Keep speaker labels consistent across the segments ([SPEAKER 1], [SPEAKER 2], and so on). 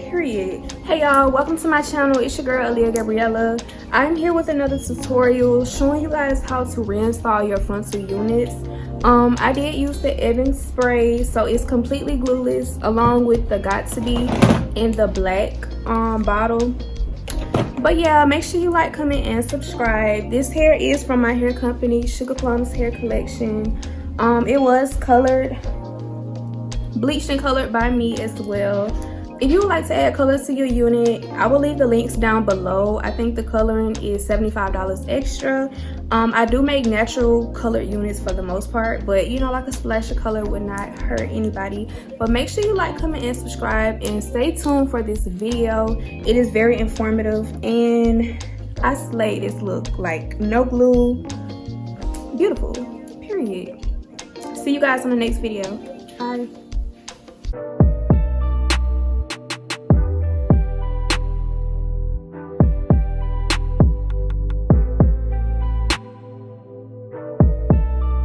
[SPEAKER 1] period. Hey y'all, welcome to my channel. It's your girl Aliyehgabriellapromo. I'm here with another tutorial showing you guys how to reinstall your frontal units. I did use the Evans spray, so it's completely glueless, along with the Got To Be in the black bottle. But yeah, make sure you like, comment, and subscribe. This hair is from my hair company, Sugaplums Hair Collection. It was colored, bleached and colored by me as well. If you would like to add color to your unit, I will leave the links down below. I think the coloring is $75 extra. I do make natural colored units for the most part, but you know, like a splash of color would not hurt anybody. But make sure you like, comment, and subscribe, and stay tuned for this video. It is very informative, and I slayed this look. Like, no glue, beautiful, period. See you guys on the next video. Bye.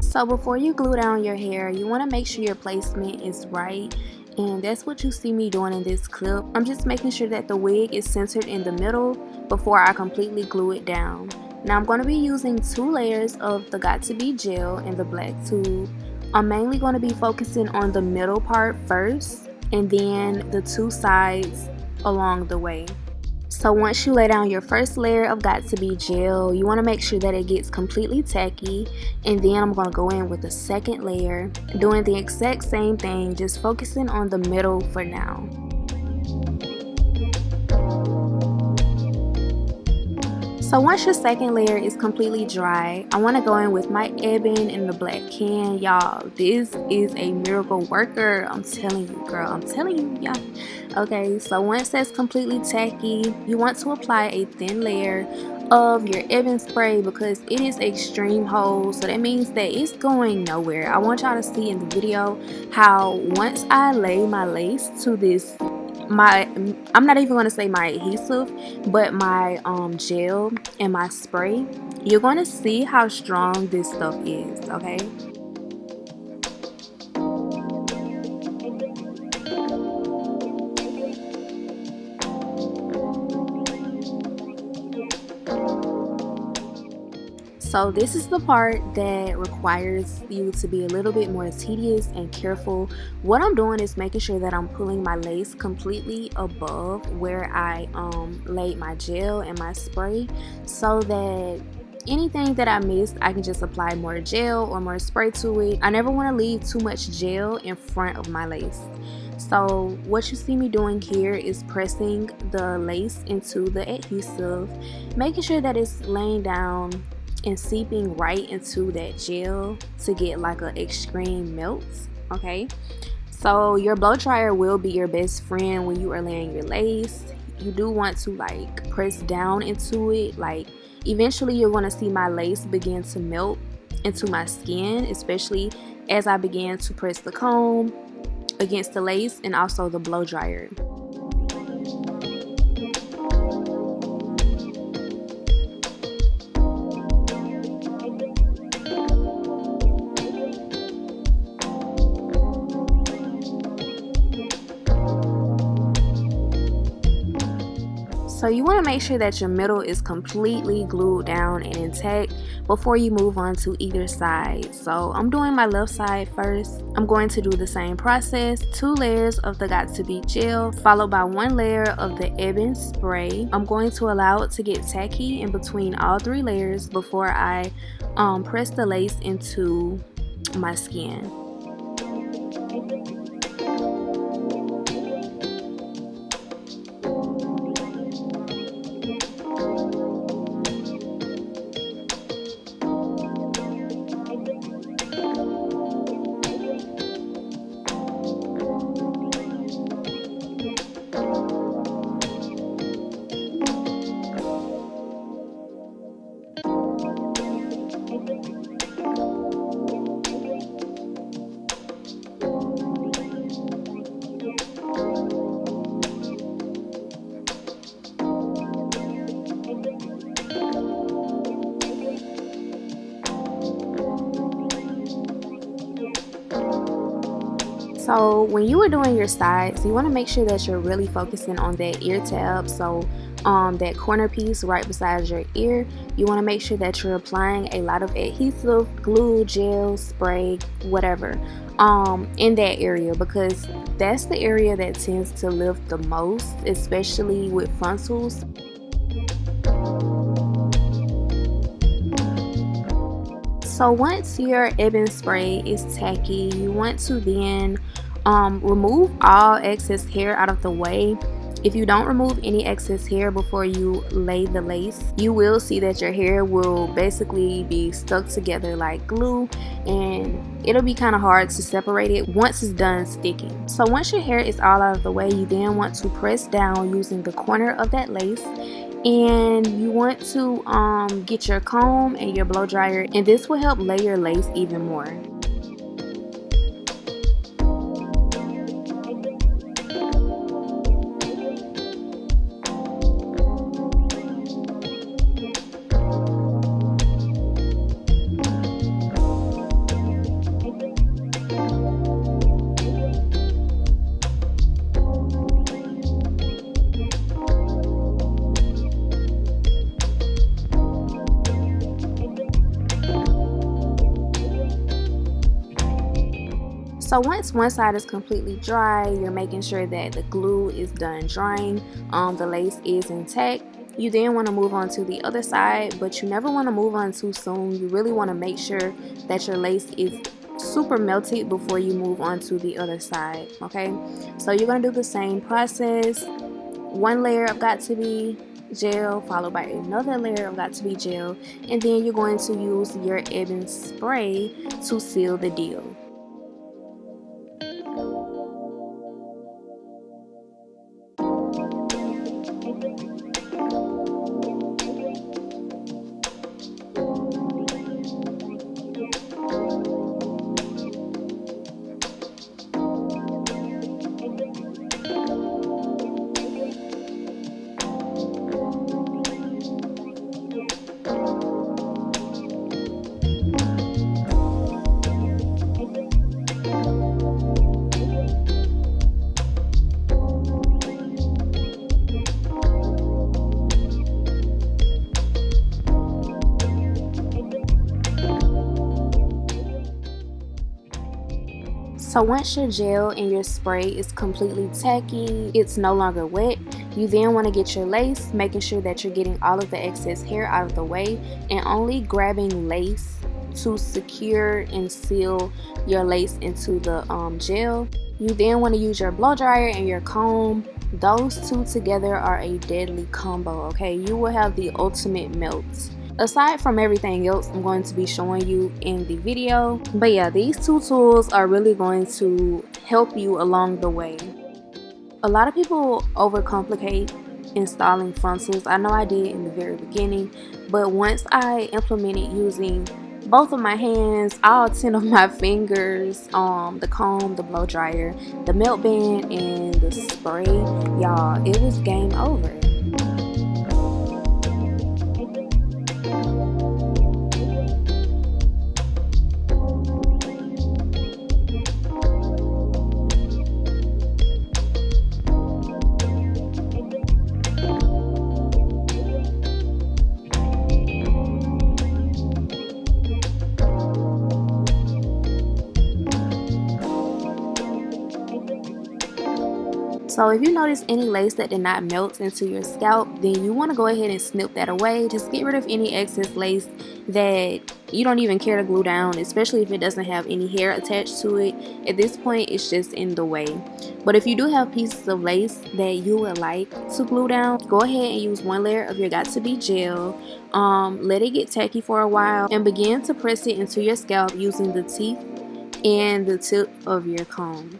[SPEAKER 2] So before you glue down your hair, you want to make sure your placement is right, and that's what you see me doing in this clip. I'm just making sure that the wig is centered in the middle before I completely glue it down. Now I'm going to be using 2 layers of the Got To Be gel in the black tube. I'm mainly going to be focusing on the middle part first, and then the 2 sides along the way. So once you lay down your first layer of Got To Be gel, you want to make sure that it gets completely tacky, and then I'm going to go in with the second layer, doing the exact same thing, just focusing on the middle for now. So once your second layer is completely dry, I want to go in with my Ebon in the black can. Y'all, this is a miracle worker. I'm telling you, girl. I'm telling you, y'all. Okay, so once that's completely tacky, you want to apply a thin layer of your Ebon spray because it is extreme hold, so that means that it's going nowhere. I want y'all to see in the video how once I lay my lace to this, I'm not even going to say my adhesive, but my gel and my spray, you're going to see how strong this stuff is, okay? So this is the part that requires you to be a little bit more tedious and careful. What I'm doing is making sure that I'm pulling my lace completely above where I laid my gel and my spray, so that anything that I missed, I can just apply more gel or more spray to it. I never want to leave too much gel in front of my lace. So what you see me doing here is pressing the lace into the adhesive, making sure that it's laying down and seeping right into that gel to get like an extreme melt. Okay, so your blow dryer will be your best friend when you are laying your lace. You do want to like press down into it. Like eventually you're going to see my lace begin to melt into my skin, especially as I begin to press the comb against the lace and also the blow dryer. So you want to make sure that your middle is completely glued down and intact before you move on to either side. So I'm doing my left side first. I'm going to do the same process, 2 layers of the Got To Be gel followed by 1 layer of the Ebon spray. I'm going to allow it to get tacky in between all 3 layers before I press the lace into my skin. So when you are doing your sides, you want to make sure that you're really focusing on that ear tab. So that corner piece right beside your ear, you want to make sure that you're applying a lot of adhesive, glue, gel, spray, whatever in that area, because that's the area that tends to lift the most, especially with frontals. So once your ebony spray is tacky, you want to then remove all excess hair out of the way. If you don't remove any excess hair before you lay the lace, you will see that your hair will basically be stuck together like glue, and it'll be kind of hard to separate it once it's done sticking. So once your hair is all out of the way, you then want to press down using the corner of that lace, and you want to get your comb and your blow dryer, and this will help lay your lace even more. So once one side is completely dry, you're making sure that the glue is done drying, the lace is intact. You then want to move on to the other side, but you never want to move on too soon. You really want to make sure that your lace is super melted before you move on to the other side, okay? So you're going to do the same process. One layer of got to be gel followed by another layer of got to be gel, and then you're going to use your ebony spray to seal the deal. So once your gel and your spray is completely tacky, it's no longer wet, you then want to get your lace, making sure that you're getting all of the excess hair out of the way and only grabbing lace to secure and seal your lace into the gel. You then want to use your blow dryer and your comb. Those two together are a deadly combo, okay? You will have the ultimate melt. Aside from everything else I'm going to be showing you in the video, but yeah, these two tools are really going to help you along the way. A lot of people overcomplicate installing frontals. I know I did in the very beginning, but once I implemented using both of my hands, all 10 of my fingers, the comb, the blow dryer, the melt band, and the spray, y'all, it was game over. So if you notice any lace that did not melt into your scalp, then you want to go ahead and snip that away. Just get rid of any excess lace that you don't even care to glue down, especially if it doesn't have any hair attached to it. At this point, it's just in the way. But if you do have pieces of lace that you would like to glue down, go ahead and use one layer of your got to be gel. Let it get tacky for a while and begin to press it into your scalp using the teeth and the tip of your comb.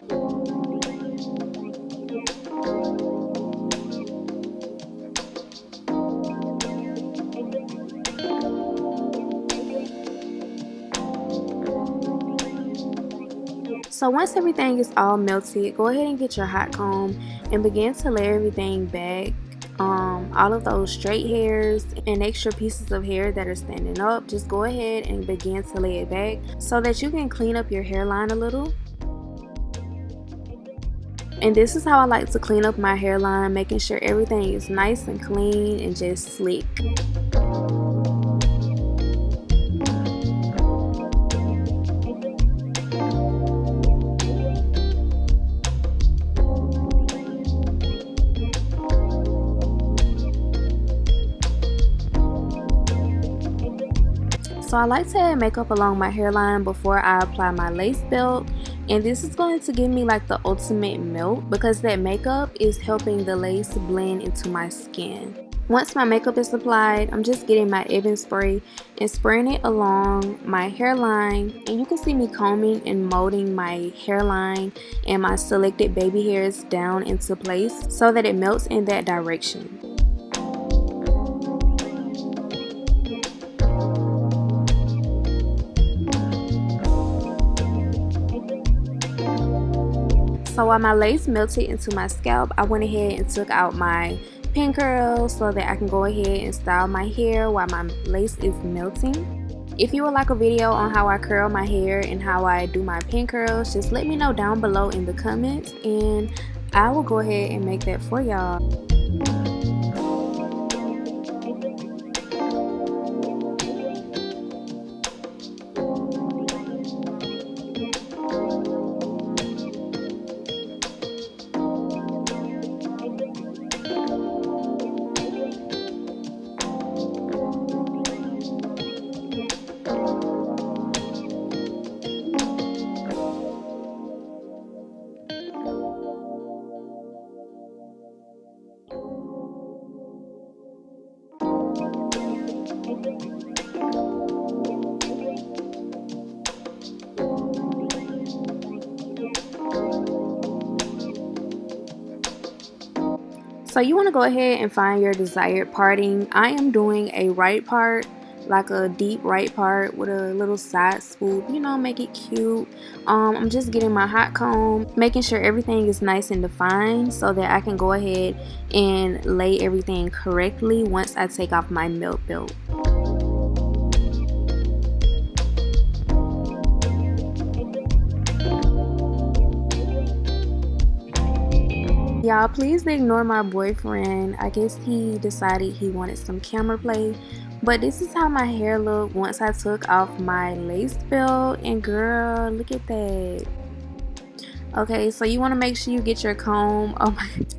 [SPEAKER 2] So once everything is all melted, go ahead and get your hot comb and begin to lay everything back. All of those straight hairs and extra pieces of hair that are standing up, just go ahead and begin to lay it back so that you can clean up your hairline a little. And this is how I like to clean up my hairline, making sure everything is nice and clean and just slick. So I like to add makeup along my hairline before I apply my lace belt, and this is going to give me like the ultimate melt because that makeup is helping the lace blend into my skin. Once my makeup is applied, I'm just getting my Ebin spray and spraying it along my hairline, and you can see me combing and molding my hairline and my selected baby hairs down into place so that it melts in that direction. So while my lace melted into my scalp, I went ahead and took out my pin curls so that I can go ahead and style my hair while my lace is melting. If you would like a video on how I curl my hair and how I do my pin curls, just let me know down below in the comments and I will go ahead and make that for y'all. So you want to go ahead and find your desired parting. I am doing a right part, like a deep right part with a little side swoop, you know, make it cute. I'm just getting my hot comb, making sure everything is nice and defined so that I can go ahead and lay everything correctly once I take off my melt belt. Y'all, please ignore my boyfriend. I guess he decided he wanted some camera play. But this is how my hair looked once I took off my lace belt. And girl, look at that. Okay, so you want to make sure you get your comb.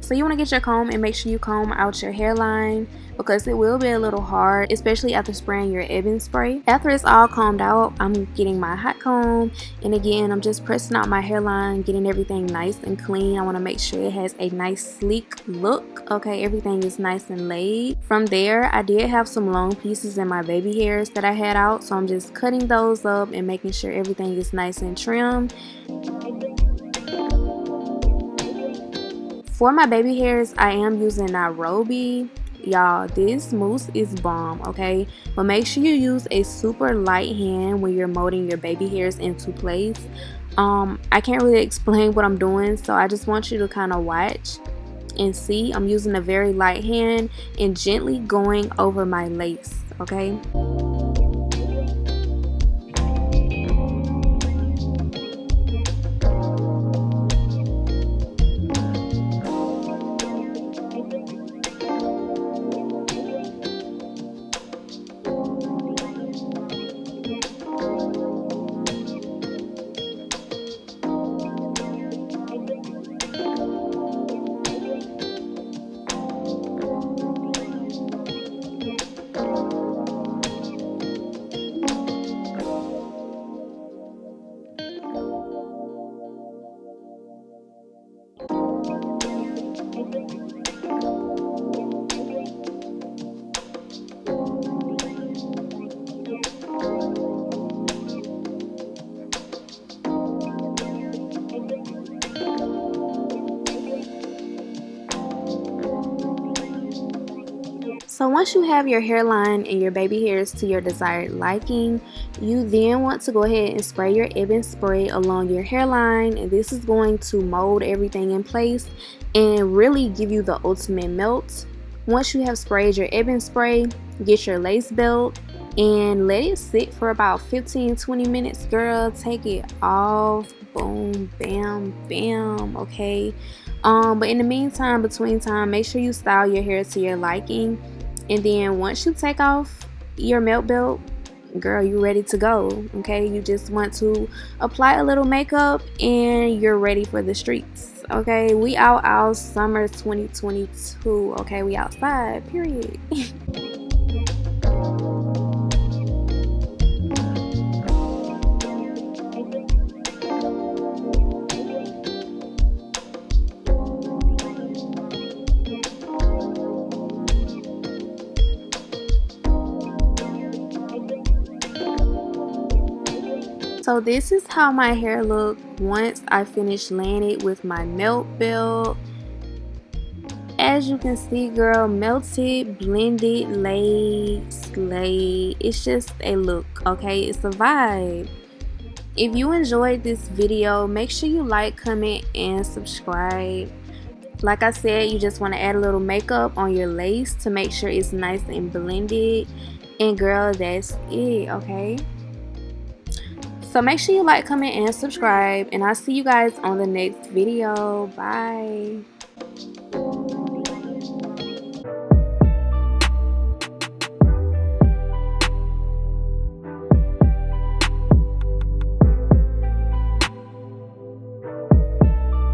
[SPEAKER 2] So you want to get your comb and make sure you comb out your hairline because it will be a little hard, especially after spraying your Ebin spray. After it's all combed out, I'm getting my hot comb, and again, I'm just pressing out my hairline, getting everything nice and clean. I want to make sure it has a nice sleek look. Okay, everything is nice and laid. From there, I did have some long pieces in my baby hairs that I had out, so I'm just cutting those up and making sure everything is nice and trimmed. For my baby hairs, I am using Nairobi. Y'all, this mousse is bomb, okay? But make sure you use a super light hand when you're molding your baby hairs into place. I can't really explain what I'm doing, so I just want you to kind of watch and see. I'm using a very light hand and gently going over my lace, okay? So once you have your hairline and your baby hairs to your desired liking, you then want to go ahead and spray your Ebin spray along your hairline, and this is going to mold everything in place and really give you the ultimate melt. Once you have sprayed your Ebin spray, get your lace belt and let it sit for about 15-20 minutes. Girl, take it off. Boom, bam, bam. Okay, But in the meantime, between time, make sure you style your hair to your liking. And then once you take off your melt belt, girl, you ready to go. Okay, you just want to apply a little makeup and you're ready for the streets. Okay, we out summer 2022. Okay, we outside, period. So this is how my hair looked once I finished laying it with my melt belt. As you can see, girl, melted, blended, laid, slayed. It's just a look, okay? It's a vibe. If you enjoyed this video, make sure you like, comment, and subscribe. Like I said, you just want to add a little makeup on your lace to make sure it's nice and blended. And girl, that's it, okay? So make sure you like, comment, and subscribe. And I'll see you guys on the next video. Bye.